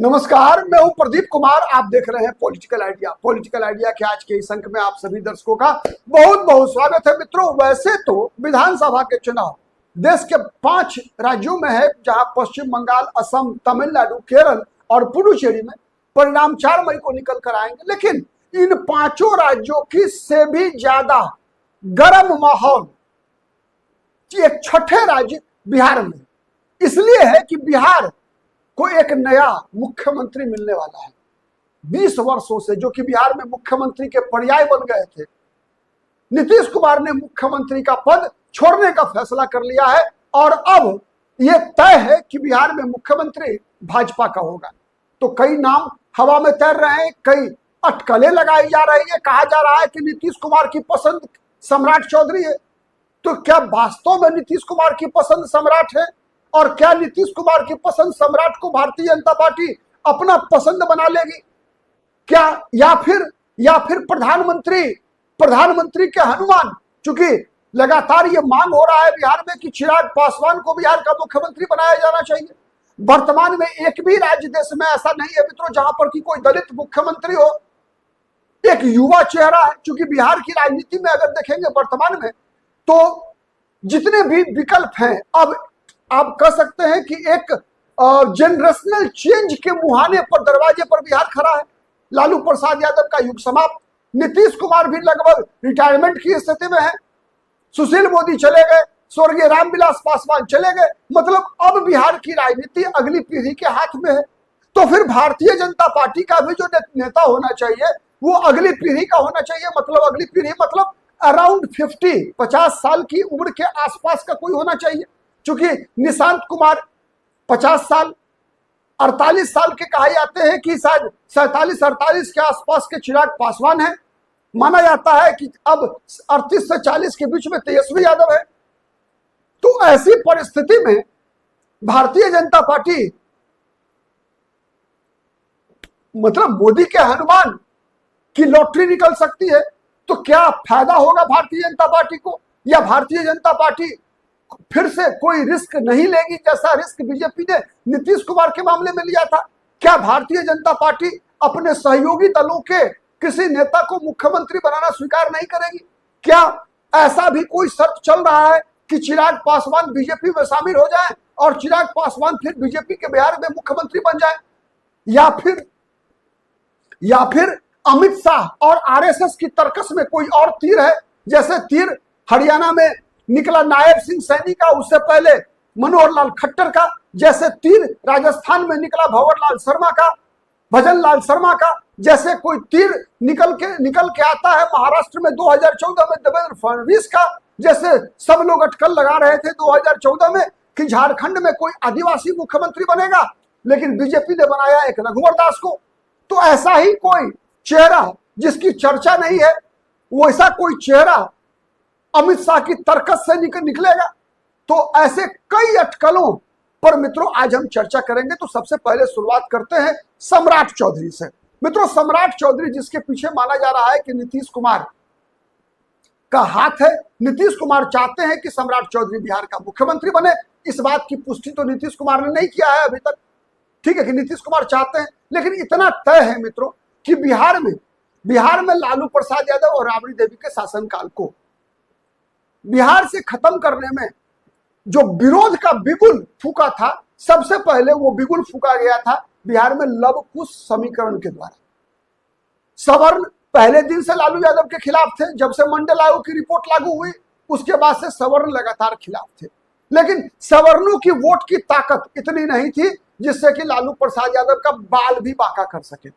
नमस्कार, मैं हूं प्रदीप कुमार। आप देख रहे हैं पॉलिटिकल आइडिया। पॉलिटिकल आइडिया के आज के इस अंक में आप सभी दर्शकों का बहुत बहुत स्वागत है। मित्रों, वैसे तो विधानसभा के चुनाव देश के 5 राज्यों में है, जहां पश्चिम बंगाल, असम, तमिलनाडु, केरल और पुडुचेरी में परिणाम 4 मई को निकल कर आएंगे। लेकिन इन 5 राज्यों की से भी ज्यादा गर्म माहौल एक छठे राज्य बिहार में इसलिए है कि बिहार को एक नया मुख्यमंत्री मिलने वाला है। 20 वर्षों से जो कि बिहार में मुख्यमंत्री के पर्याय बन गए थे, नीतीश कुमार ने मुख्यमंत्री का पद छोड़ने का फैसला कर लिया है और अब यह तय है कि बिहार में मुख्यमंत्री भाजपा का होगा। तो कई नाम हवा में तैर रहे हैं, कई अटकलें लगाई जा रही है। कहा जा रहा है कि नीतीश कुमार की पसंद सम्राट चौधरी है। तो क्या वास्तव में नीतीश कुमार की पसंद सम्राट है? और क्या नीतीश कुमार की पसंद सम्राट को भारतीय जनता पार्टी अपना पसंद बना लेगी क्या? या फिर प्रधानमंत्री के हनुमान, चूंकि लगातार ये मांग हो रहा है बिहार में कि चिराग पासवान को बिहार का मुख्यमंत्री बनाया जाना चाहिए। वर्तमान में एक भी राज्य देश में ऐसा नहीं है मित्रों जहां पर कि कोई दलित मुख्यमंत्री हो। एक युवा चेहरा है, चूंकि बिहार की राजनीति में अगर देखेंगे वर्तमान में तो जितने भी विकल्प हैं, अब आप कह सकते हैं कि एक जनरेशनल चेंज के मुहाने पर, दरवाजे पर बिहार खड़ा है। लालू प्रसाद यादव का युग समाप्त, नीतीश कुमार भी लगभग रिटायरमेंट की स्थिति में है, सुशील मोदी चले गए, स्वर्गीय रामविलास पासवान चले गए। मतलब अब बिहार की राजनीति अगली पीढ़ी के हाथ में है। तो फिर भारतीय जनता पार्टी का भी जो नेता होना चाहिए वो अगली पीढ़ी का होना चाहिए। मतलब अगली पीढ़ी मतलब अराउंड 50 साल की उम्र के आसपास का कोई होना चाहिए। चूंकि निशांत कुमार 50 साल, 48 साल के कहे जाते हैं कि शायद 47-48 के आसपास के चिराग पासवान है। माना जाता है कि अब 38 से 40 के बीच में तेजस्वी यादव है। तो ऐसी परिस्थिति में भारतीय जनता पार्टी मतलब मोदी के हनुमान की लॉटरी निकल सकती है। तो क्या फायदा होगा भारतीय जनता पार्टी को, या भारतीय जनता पार्टी फिर से कोई रिस्क नहीं लेगी जैसा रिस्क बीजेपी ने नीतीश कुमार के मामले में लिया था? क्या भारतीय जनता पार्टी अपने सहयोगी दलों के किसी नेता को मुख्यमंत्री बनाना स्वीकार नहीं करेगी? क्या ऐसा भी कोई शर्त चल रहा है कि चिराग पासवान बीजेपी में शामिल हो जाए और चिराग पासवान फिर बीजेपी के बिहार में मुख्यमंत्री बन जाए? या फिर अमित शाह और आरएसएस की तर्कस में कोई और तीर है? जैसे तीर हरियाणा में निकला नायब सिंह सैनी का, उससे पहले मनोहर लाल खट्टर का, जैसे तीर राजस्थान में निकला भजन लाल शर्मा का, जैसे कोई तीर निकल के आता है महाराष्ट्र में 2014 में देवेंद्र फडणवीस का, जैसे सब लोग अटकल लगा रहे थे 2014 में कि झारखंड में कोई आदिवासी मुख्यमंत्री बनेगा, लेकिन बीजेपी ने बनाया एक रघुवर दास को। तो ऐसा ही कोई चेहरा जिसकी चर्चा नहीं है, वैसा कोई चेहरा अमित शाह की तर्कस से निकलेगा। तो ऐसे कई अटकलों पर मित्रों आज हम चर्चा करेंगे। तो सबसे पहले शुरुआत करते हैं सम्राट चौधरी से। मित्रों, सम्राट चौधरी जिसके पीछे माना जा रहा है कि नीतीश कुमार का हाथ है। नीतीश कुमार चाहते हैं कि सम्राट चौधरी बिहार का मुख्यमंत्री बने। इस बात की पुष्टि तो नीतीश कुमार ने नहीं किया है अभी तक, ठीक है, कि नीतीश कुमार चाहते हैं, लेकिन इतना तय है मित्रों कि बिहार में लालू प्रसाद यादव और राबड़ी देवी के शासनकाल को बिहार से खत्म करने में जो विरोध का बिगुल फूका था, सबसे पहले वो बिगुल फूका गया था बिहार में लव कुश समीकरण के द्वारा। सवर्ण पहले दिन से लालू यादव के खिलाफ थे। जब से मंडल आयोग की रिपोर्ट लागू हुई उसके बाद से सवर्ण लगातार खिलाफ थे, लेकिन सवर्णों की वोट की ताकत इतनी नहीं थी जिससे कि लालू प्रसाद यादव का बाल भी बांका कर सके।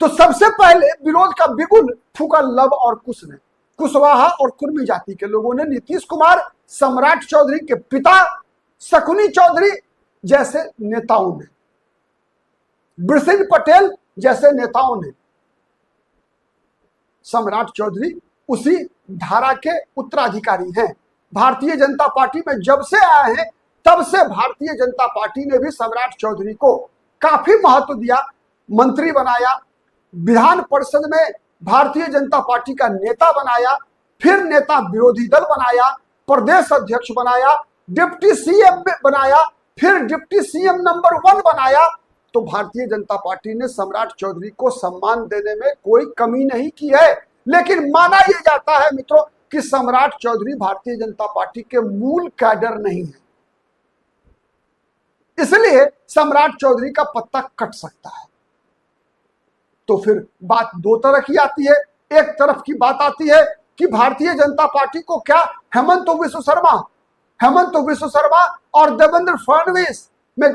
तो सबसे पहले विरोध का बिगुल फूका लव और कुश ने। कुशवाहा और कुर्मी जाति के लोगों ने, नीतीश कुमार, सम्राट चौधरी के पिता शकुनी चौधरी जैसे नेताओं ने, बिरसिंह पटेल जैसे नेताओं ने, सम्राट चौधरी उसी धारा के उत्तराधिकारी हैं। भारतीय जनता पार्टी में जब से आए हैं तब से भारतीय जनता पार्टी ने भी सम्राट चौधरी को काफी महत्व दिया, मंत्री बनाया, विधान परिषद में भारतीय जनता पार्टी का नेता बनाया, फिर नेता विरोधी दल बनाया, प्रदेश अध्यक्ष बनाया, डिप्टी सीएम बनाया, फिर डिप्टी सीएम नंबर 1 बनाया, तो भारतीय जनता पार्टी ने सम्राट चौधरी को सम्मान देने में कोई कमी नहीं की है। लेकिन माना यह जाता है मित्रों कि सम्राट चौधरी भारतीय जनता पार्टी के मूल कैडर नहीं है, इसलिए सम्राट चौधरी का पत्ता कट सकता है। तो फिर बात दो तरह की आती है। एक तरफ की बात आती है कि भारतीय जनता पार्टी को क्या हेमंत विश्व शर्मा और देवेंद्र फडणवीस में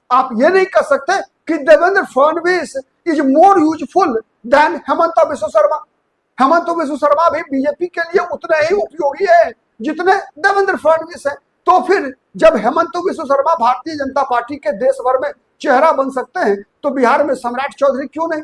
आप ये नहीं कह सकते कि Devendra Fadnavis is more useful than Hemant Biswa Sharma. Hemant Biswa Sharma भी बीजेपी के लिए उतने ही उपयोगी है जितने देवेंद्र फडणवीस है। तो फिर जब हेमंत विश्व शर्मा भारतीय जनता पार्टी के देश भर में चेहरा बन सकते हैं, तो बिहार में सम्राट चौधरी क्यों नहीं?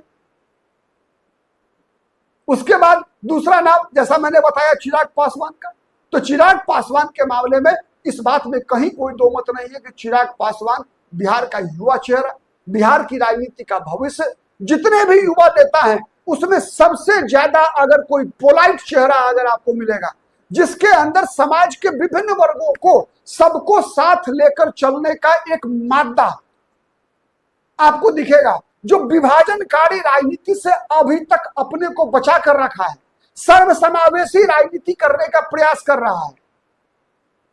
उसके बाद दूसरा नाम, जैसा मैंने बताया, चिराग पासवान का। तो चिराग पासवान के मामले में इस बात में कहीं कोई दो मत नहीं है कि चिराग पासवान बिहार का युवा चेहरा, बिहार की राजनीति का भविष्य। जितने भी युवा नेता हैं उसमें सबसे ज्यादा अगर कोई पोलाइट चेहरा अगर आपको मिलेगा, जिसके अंदर समाज के विभिन्न वर्गों को सबको साथ लेकर चलने का एक मादा आपको दिखेगा, जो विभाजनकारी राजनीति से अभी तक अपने को बचा कर रखा है, सर्वसमावेशी राजनीति करने का प्रयास कर रहा है,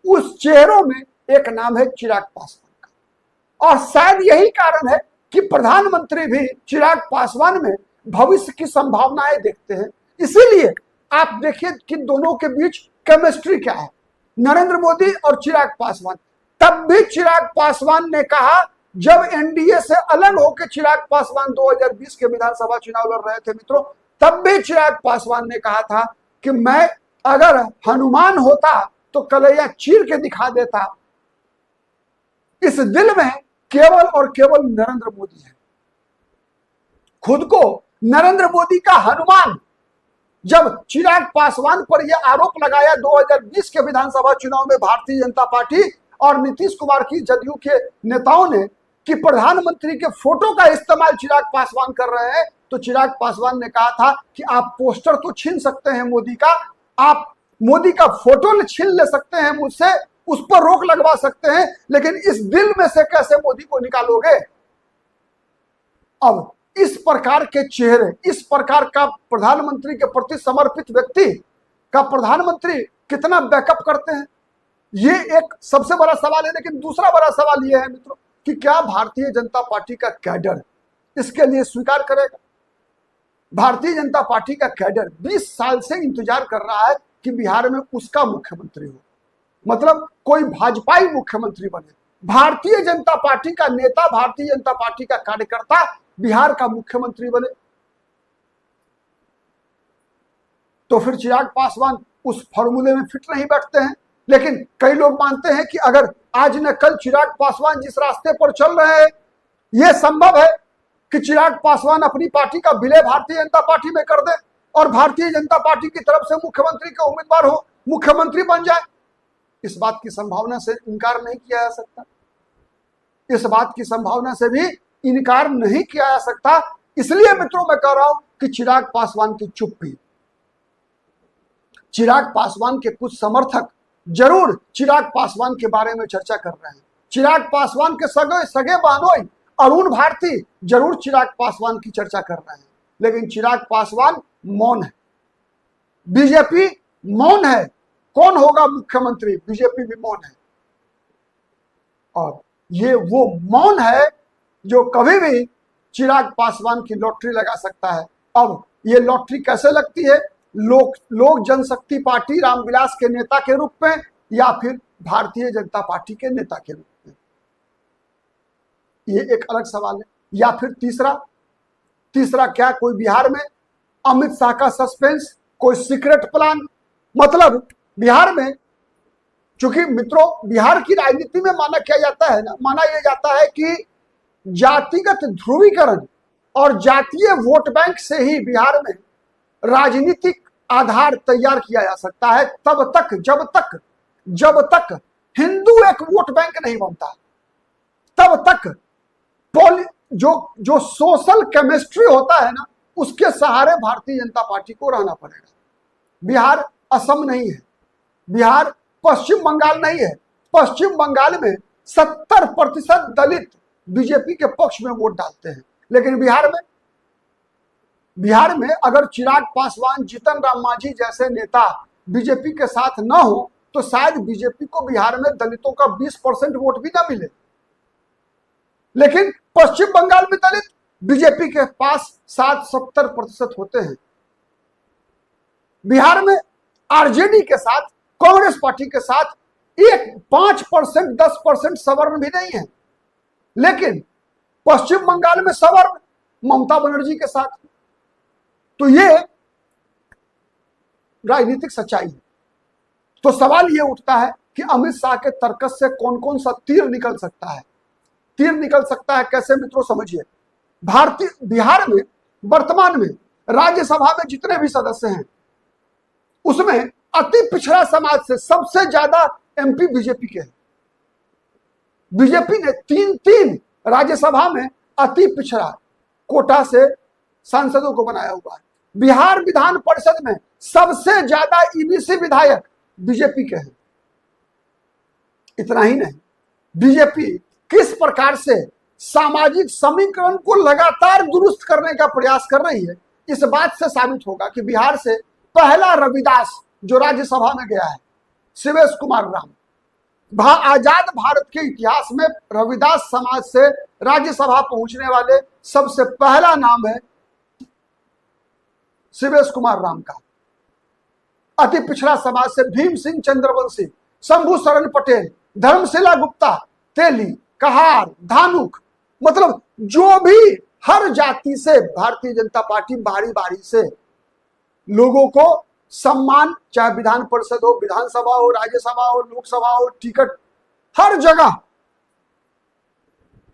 उस चेहरों में एक नाम है चिराग पासवान का। और शायद यही कारण है कि प्रधानमंत्री भी चिराग पासवान में भविष्य की संभावनाएं देखते हैं। इसीलिए आप देखिए कि दोनों के बीच केमिस्ट्री क्या है, नरेंद्र मोदी और चिराग पासवान। तब भी चिराग पासवान ने कहा, जब एनडीए से अलग होकर चिराग पासवान 2020 के विधानसभा चुनाव लड़ रहे थे मित्रों, तब भी चिराग पासवान ने कहा था कि मैं अगर हनुमान होता तो कलैया चीर के दिखा देता। इस दिल में केवल और केवल नरेंद्र मोदी है। खुद को नरेंद्र मोदी का हनुमान जब चिराग पासवान पर यह आरोप लगाया 2020 के विधानसभा चुनाव में भारतीय जनता पार्टी और नीतीश कुमार की जदयू के नेताओं ने कि प्रधानमंत्री के फोटो का इस्तेमाल चिराग पासवान कर रहे हैं, तो चिराग पासवान ने कहा था कि आप पोस्टर तो छीन सकते हैं मोदी का, आप मोदी का फोटो छीन ले सकते हैं मुझसे, उस पर रोक लगवा सकते हैं, लेकिन इस दिल में से कैसे मोदी को निकालोगे? अब इस प्रकार के चेहरे, इस प्रकार का प्रधानमंत्री के प्रति समर्पित व्यक्ति का प्रधानमंत्री कितना बैकअप करते हैं, ये एक सबसे बड़ा सवाल है। लेकिन दूसरा बड़ा सवाल यह है मित्रों कि क्या भारतीय जनता पार्टी का कैडर इसके लिए स्वीकार करेगा? भारतीय जनता पार्टी का कैडर 20 साल से इंतजार कर रहा है कि बिहार में उसका मुख्यमंत्री हो, मतलब कोई भाजपाई मुख्यमंत्री बने, भारतीय जनता पार्टी का नेता, भारतीय जनता पार्टी का कार्यकर्ता बिहार का मुख्यमंत्री बने। तो फिर चिराग पासवान उस फॉर्मूले में फिट नहीं बैठते हैं। लेकिन कई लोग मानते हैं कि अगर आज न कल चिराग पासवान जिस रास्ते पर चल रहे हैं, यह संभव है कि चिराग पासवान अपनी पार्टी का विलय भारतीय जनता पार्टी में कर दे और भारतीय जनता पार्टी की तरफ से मुख्यमंत्री के उम्मीदवार हो, मुख्यमंत्री बन जाए। इस बात की संभावना से इनकार नहीं किया जा सकता, इस बात की संभावना से भी इनकार नहीं किया जा सकता। इसलिए मित्रों मैं कह रहा हूं कि चिराग पासवान की चुप्पी, चिराग पासवान के कुछ समर्थक जरूर चिराग पासवान के बारे में चर्चा कर रहे हैं। चिराग पासवान के सगे बहनोई अरुण भारती जरूर चिराग पासवान की चर्चा कर रहे हैं, लेकिन चिराग पासवान मौन है, बीजेपी मौन है। कौन होगा मुख्यमंत्री? बीजेपी भी मौन है। और ये वो मौन है जो कभी भी चिराग पासवान की लॉटरी लगा सकता है। अब ये लॉटरी कैसे लगती है? लोक जनशक्ति पार्टी रामविलास के नेता के रूप में या फिर भारतीय जनता पार्टी के नेता के रूप में, ये एक अलग सवाल है। या फिर तीसरा क्या कोई बिहार में अमित शाह का सस्पेंस, कोई सीक्रेट प्लान? मतलब बिहार में, चूंकि मित्रों बिहार की राजनीति में माना क्या जाता है ना, माना यह जाता है कि जातिगत ध्रुवीकरण और जातीय वोट बैंक से ही बिहार में राजनीतिक आधार तैयार किया जा सकता है, तब तक जब तक हिंदू एक वोट बैंक नहीं बनता, तब तक जो सोशल केमिस्ट्री होता है ना, उसके सहारे भारतीय जनता पार्टी को रहना पड़ेगा। बिहार असम नहीं है, बिहार पश्चिम बंगाल नहीं है। पश्चिम बंगाल में 70% दलित बीजेपी के पक्ष में वोट डालते हैं। लेकिन बिहार में अगर चिराग पासवान, जीतन राम मांझी जैसे नेता बीजेपी के साथ न हो तो शायद बीजेपी को बिहार में दलितों का 20% वोट भी ना मिले। लेकिन पश्चिम बंगाल में दलित बीजेपी के पास 60-70% होते हैं। बिहार में आरजेडी के साथ, कांग्रेस पार्टी के साथ 5%, 10% सवर्ण भी नहीं है। लेकिन पश्चिम बंगाल में सवर्ण ममता बनर्जी के साथ। तो ये राजनीतिक सच्चाई है। तो सवाल ये उठता है कि अमित शाह के तर्कस से कौन कौन सा तीर निकल सकता है। तीर निकल सकता है कैसे मित्रों, समझिए। बिहार में वर्तमान में राज्यसभा में जितने भी सदस्य हैं उसमें अति पिछड़ा समाज से सबसे ज्यादा एमपी बीजेपी के हैं। बीजेपी ने तीन राज्यसभा में अति पिछड़ा कोटा से सांसदों को बनाया हुआ है। बिहार विधान परिषद में सबसे ज्यादा ईबीसी विधायक बीजेपी के हैं। इतना ही नहीं, बीजेपी किस प्रकार से सामाजिक समीकरण को लगातार दुरुस्त करने का प्रयास कर रही है, इस बात से साबित होगा कि बिहार से पहला रविदास जो राज्यसभा में गया है, शिवेश कुमार राम। आजाद भारत के इतिहास में रविदास समाज से राज्यसभा पहुंचने वाले सबसे पहला नाम है शिवेश कुमार राम का। अति पिछड़ा समाज से भीम सिंह चंद्रवंशी, शंभू शरण पटेल, धर्मशिला गुप्ता, तेली, कहार, धानुक, मतलब जो भी हर जाति से भारतीय जनता पार्टी बारी बारी से लोगों को सम्मान, चाहे विधान परिषद हो, विधानसभा हो, राज्यसभा हो, लोकसभा हो, टिकट हर जगह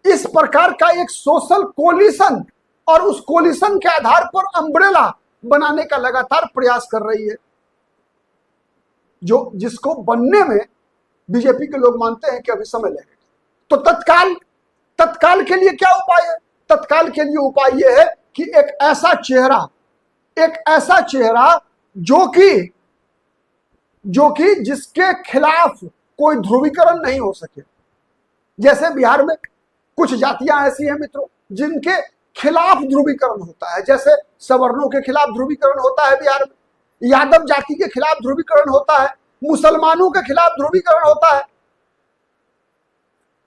इस प्रकार का एक सोशल कोलिशन और उस कोलिशन के आधार पर अम्ब्रेला बनाने का लगातार प्रयास कर रही है, जिसको बनने में बीजेपी के लोग मानते हैं कि अभी समय लगेगा। तो तत्काल के लिए क्या उपाय है? तत्काल के लिए उपाय यह है कि एक ऐसा चेहरा जो कि जिसके खिलाफ कोई ध्रुवीकरण नहीं हो सके। जैसे बिहार में कुछ जातियां ऐसी हैं मित्रों जिनके खिलाफ ध्रुवीकरण होता है, जैसे सवर्णों के खिलाफ ध्रुवीकरण होता है बिहार में, यादव जाति के खिलाफ ध्रुवीकरण होता है, मुसलमानों के खिलाफ ध्रुवीकरण होता है।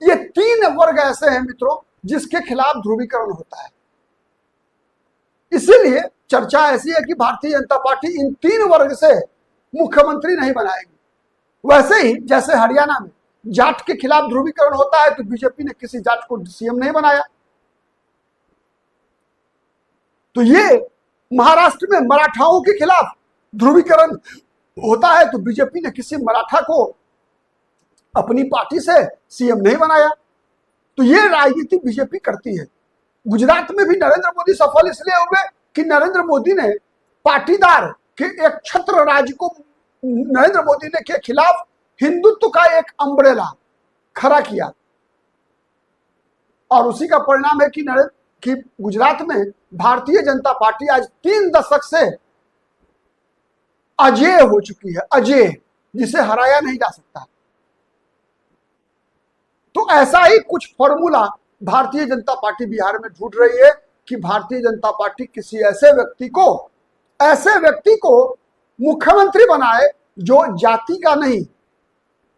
ये 3 वर्ग ऐसे हैं मित्रों जिसके खिलाफ ध्रुवीकरण होता है। इसीलिए चर्चा ऐसी है कि भारतीय जनता पार्टी इन 3 वर्ग से मुख्यमंत्री नहीं बनाएगी। वैसे ही जैसे हरियाणा में जाट के खिलाफ ध्रुवीकरण होता है तो बीजेपी ने किसी जाट को सीएम नहीं बनाया। तो ये महाराष्ट्र में मराठाओं के खिलाफ ध्रुवीकरण होता है तो बीजेपी ने किसी मराठा को अपनी पार्टी से सीएम नहीं बनाया। तो ये राजनीति बीजेपी करती है। गुजरात में भी नरेंद्र मोदी सफल इसलिए हुए कि नरेंद्र मोदी ने पाटीदार के एक छत्र राज्य को नरेंद्र मोदी ने के खिलाफ हिंदुत्व का एक अम्ब्रेला खड़ा किया, और उसी का परिणाम है कि गुजरात में भारतीय जनता पार्टी आज 3 दशक से अजेय हो चुकी है, अजेय, जिसे हराया नहीं जा सकता। तो ऐसा ही कुछ फॉर्मूला भारतीय जनता पार्टी बिहार में ढूंढ रही है कि भारतीय जनता पार्टी किसी ऐसे व्यक्ति को मुख्यमंत्री बनाए जो जाति का नहीं,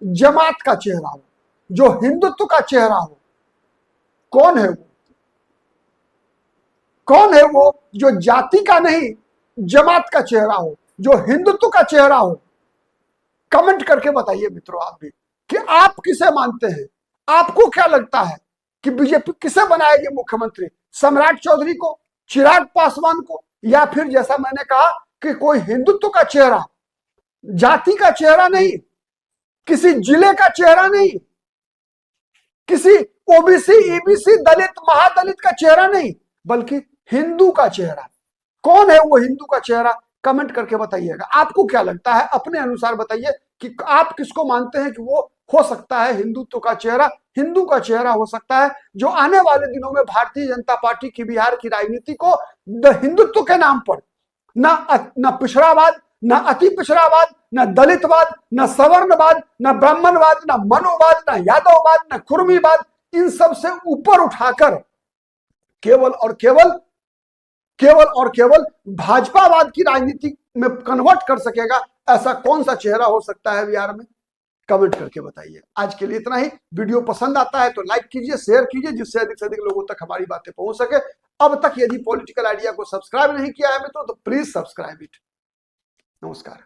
जमात का चेहरा हो, जो हिंदुत्व का चेहरा हो। कौन है वो जो जाति का नहीं, जमात का चेहरा हो, जो हिंदुत्व का चेहरा हो? कमेंट करके बताइए मित्रों आप भी कि आप किसे मानते हैं। आपको क्या लगता है कि बीजेपी किसे बनाएगी मुख्यमंत्री? सम्राट चौधरी को, चिराग पासवान को, या फिर जैसा मैंने कहा कि कोई हिंदुत्व का चेहरा, जाति का चेहरा नहीं, किसी जिले का चेहरा नहीं, किसी ओबीसी, ईबीसी, दलित, महादलित का चेहरा नहीं, बल्कि हिंदू का चेहरा? कौन है वो हिंदू का चेहरा? कमेंट करके बताइएगा। आपको क्या लगता है, अपने अनुसार बताइए कि आप किसको मानते हैं कि वो हो सकता है हिंदुत्व का चेहरा, हिंदू का चेहरा हो सकता है, जो आने वाले दिनों में भारतीय जनता पार्टी की बिहार की राजनीति को हिंदुत्व के नाम पर न पिछड़ावाद, न अति पिछड़ावाद, न दलितवाद, न सवर्णवाद, न ब्राह्मणवाद, न मनोवाद, न यादववाद, न कुर्मीवाद, इन सब से ऊपर उठाकर केवल और केवल भाजपावाद की राजनीति में कन्वर्ट कर सकेगा, ऐसा कौन सा चेहरा हो सकता है बिहार में? कमेंट करके बताइए। आज के लिए इतना ही। वीडियो पसंद आता है तो लाइक कीजिए, शेयर कीजिए, जिससे अधिक से अधिक लोगों तक हमारी बातें पहुंच सके। अब तक यदि पॉलिटिकल आइडिया को सब्सक्राइब नहीं किया है मित्रों तो प्लीज सब्सक्राइब इट। नमस्कार।